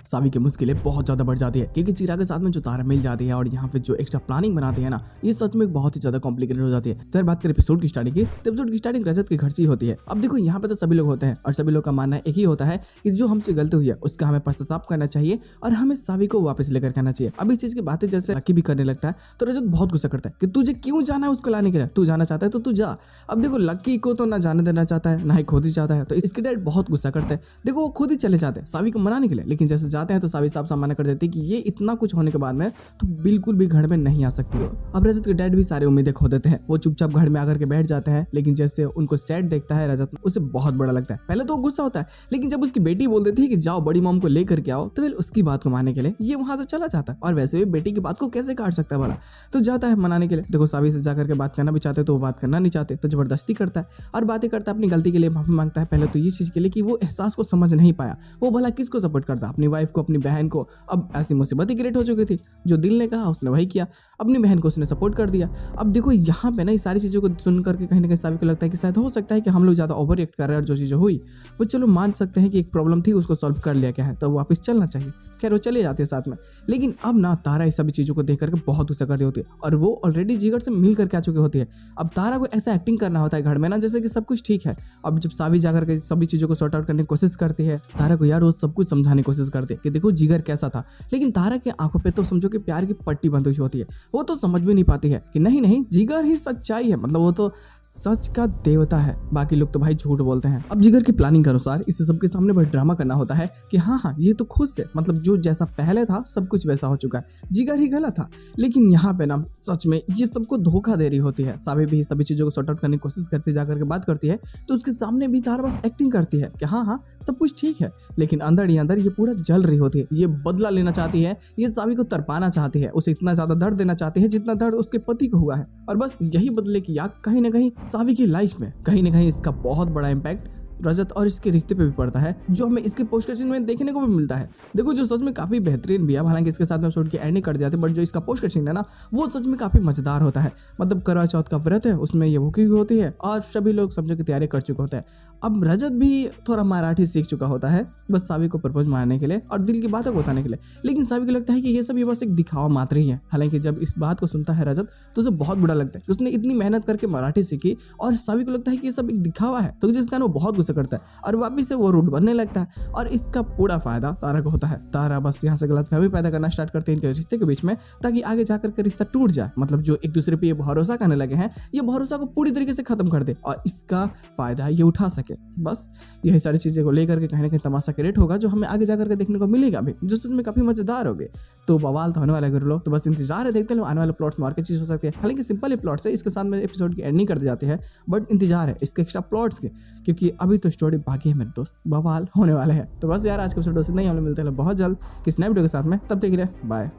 सावी की मुश्किलें बहुत ज्यादा बढ़ जाती है क्योंकि चिराग के साथ में जो तारा मिल जाती है और यहाँ पे जो एक्स्ट्रा प्लानिंग बनाते हैं ना, ये सच में बहुत ही ज्यादा कॉम्प्लिकेटेड हो जाती है। तो यार बात करें एपिसोड की स्टार्टिंग की, तो एपिसोड की स्टार्टिंग रजत के घर से ही होती है। अब देखो यहाँ पे तो सभी लोग होते हैं और सभी लोग का मानना एक ही होता है कि जो हमसे गलती हुई है उसका हमें पश्चाताप करना चाहिए और हमें सावी को वापस लेकर के आना चाहिए। अब इस चीज की बातें जैसे लकी भी करने लगता है तो रजत बहुत गुस्सा करता है कि तुझे क्यों जाना है उसको लाने के लिए, तू जाना चाहता है तो तू जा। अब देखो लकी को तो ना जाने देना चाहता है ना ही खुद ही चाहता है, तो इसके डैड बहुत गुस्सा करते हैं। देखो वो खुद ही चले जाते हैं सावी को मनाने के लिए, लेकिन जैसे जाते हैं तो सावी साहब मना कर देती कि ये इतना कुछ होने के बाद में तो बिल्कुल भी घर में नहीं आ सकती हो। अब रजत के डैड भी सारे उम्मीदें खो देते हैं, वो चुपचाप घर में आकर के बैठ जाते हैं। लेकिन जैसे उनको सेट देखता है रजत, उसे बहुत बड़ा लगता है। पहले तो वो गुस्सा होता है, लेकिन जब उसकी बेटी बोल देती है कि जाओ बड़ी मॉम को लेकर के आओ, तो फिर उसकी बात को मानने के लिए ये वहां से चला जाता है। और वैसे भी बेटी की बात को कैसे काट सकता है भला, तो जाता है मनाने के लिए। देखो सावी से जाकर के बात करना भी चाहते तो वो बात करना नहीं चाहते, तो जबरदस्ती करता है और बातें करता है, अपनी गलती के लिए माफी मांगता है। पहले तो ये चीज के लिए कि वो एहसास को समझ नहीं पाया, वो भला किसको सपोर्ट करता, अपनी वाइफ को, अपनी बहन को। अब ऐसी मुसीबत क्रिएट हो चुकी थी, जो दिल ने कहा उसने वही किया, अपनी बहन को उसने सपोर्ट कर दिया। अब देखो यहाँ पे ना ये सारी चीज़ों को सुन करके कहीं ना कहीं सावी को लगता है कि शायद हो सकता है कि हम लोग ज़्यादा ओवर रिएक्ट कर रहे हैं और जो चीज़ें हुई वो चलो मान सकते हैं कि एक प्रॉब्लम थी, उसको सॉल्व कर लिया क्या है, तो वापस चलना चाहिए। खैर वो चले जाते हैं साथ में। लेकिन अब ना तारा इस सभी चीज़ों को देख करके बहुत गुस्सा कर रही होती है और वो ऑलरेडी जिगर से मिल करके आ चुकी होती है। अब तारा को ऐसा एक्टिंग करना होता है घर में ना जैसे कि सब कुछ ठीक है। अब जब सावी जाकर के सभी चीज़ों को सॉर्ट आउट करने की कोशिश करती है, तारा को यार वो सब कुछ समझाने की कोशिश करती है कि देखो जिगर कैसा था, लेकिन तारा के आंखों पे तो समझो कि प्यार की पट्टी बंद हुई होती है। वो तो समझ भी नहीं पाती है कि नहीं जिगर ही सच्चाई है, मतलब वो तो सच का देवता है, बाकी लोग तो भाई झूठ बोलते हैं। अब जिगर की प्लानिंग के अनुसार इसे सबके सामने बड़ा ड्रामा करना होता है कि हाँ ये तो खुद से, मतलब जो जैसा पहले था सब कुछ वैसा हो चुका है, जिगर ही गलत था। लेकिन यहाँ पे ना सच में ये सबको धोखा दे रही होती है। सावी भी सभी चीजों को सॉर्ट आउट करने की कोशिश करती है, जाकर के बात करती है तो उसके सामने भी तारा बस एक्टिंग करती है कि हाँ सब कुछ ठीक है, लेकिन अंदर ही अंदर ये पूरा जल रही होती है। ये बदला लेना चाहती है, ये सावी को तरपाना चाहती है, उसे इतना ज्यादा दर्द देना चाहती है जितना दर्द उसके पति को हुआ है। और बस यही बदले की आग कहीं ना कहीं सावी की लाइफ में कहीं ना कहीं इसका बहुत बड़ा इम्पैक्ट रजत और इसके रिश्ते पे भी पड़ता है, जो हमें इसके पोस्ट क्रेडिट में देखने को भी मिलता है। देखो जो सच में काफी बेहतरीन भी है, हालांकि इसके साथ में एपिसोड की एंडिंग कर जाते हैं, बट जो इसका पोस्ट क्रेडिट है ना वो सच में काफी मजेदार होता है। मतलब करवा चौथ का व्रत है, उसमें ये भूखी हुई होती है और सभी लोग समझो की तैयारी कर चुके होते हैं। अब रजत भी थोड़ा मराठी सीख चुका होता है, बस सावी को प्रपोज मारने के लिए और दिल की बातों को बताने के लिए। लेकिन सावी को लगता है कि ये सब ये बस एक दिखावा मात्र ही है। हालांकि जब इस बात को सुनता है रजत तो उसे बहुत बुरा लगता है कि उसने इतनी मेहनत करके मराठी सीखी और सावी को लगता है कि ये सब एक दिखावा है, तो जिस कारण वो बहुत गुस्सा करता है और वापिस से वो रूट बनने लगता है। और इसका पूरा फायदा तारा को होता है। तारा बस यहाँ से गलतफहमी पैदा करना स्टार्ट करते हैं इनके रिश्ते के बीच में, ताकि आगे जाकर के रिश्ता टूट जाए। मतलब जो एक दूसरे पे ये भरोसा करने लगे हैं, ये भरोसा को पूरी तरीके से खत्म कर दे और इसका फायदा ये उठा सके। बस यही सारी चीजें को लेकर के कहीं ना कहीं तमाशा क्रिएट होगा, जो हमें आगे जाकर के देखने को मिलेगा भी, जो सच में काफी मजेदार होगी। तो बवाल तो होने वाला है लो, तो बस इंतजार है, देखते हैं आने वाले प्लॉट्स में और क्या चीज हो सकती है। हालांकि सिंपल ही प्लॉट्स है, इसके साथ में एपिसोड की एंडिंग कर दी जाती है, बट इंतजार है इसके एक्स्ट्रा प्लॉट्स के, क्योंकि अभी तो स्टोरी बाकी है मेरे दोस्त, बवाल होने वाले हैं। तो बस यार आज के एपिसोड से नहीं, हम लोग मिलते हैं बहुत जल्द किस नए वीडियो के साथ में, तब तक के लिए बाय।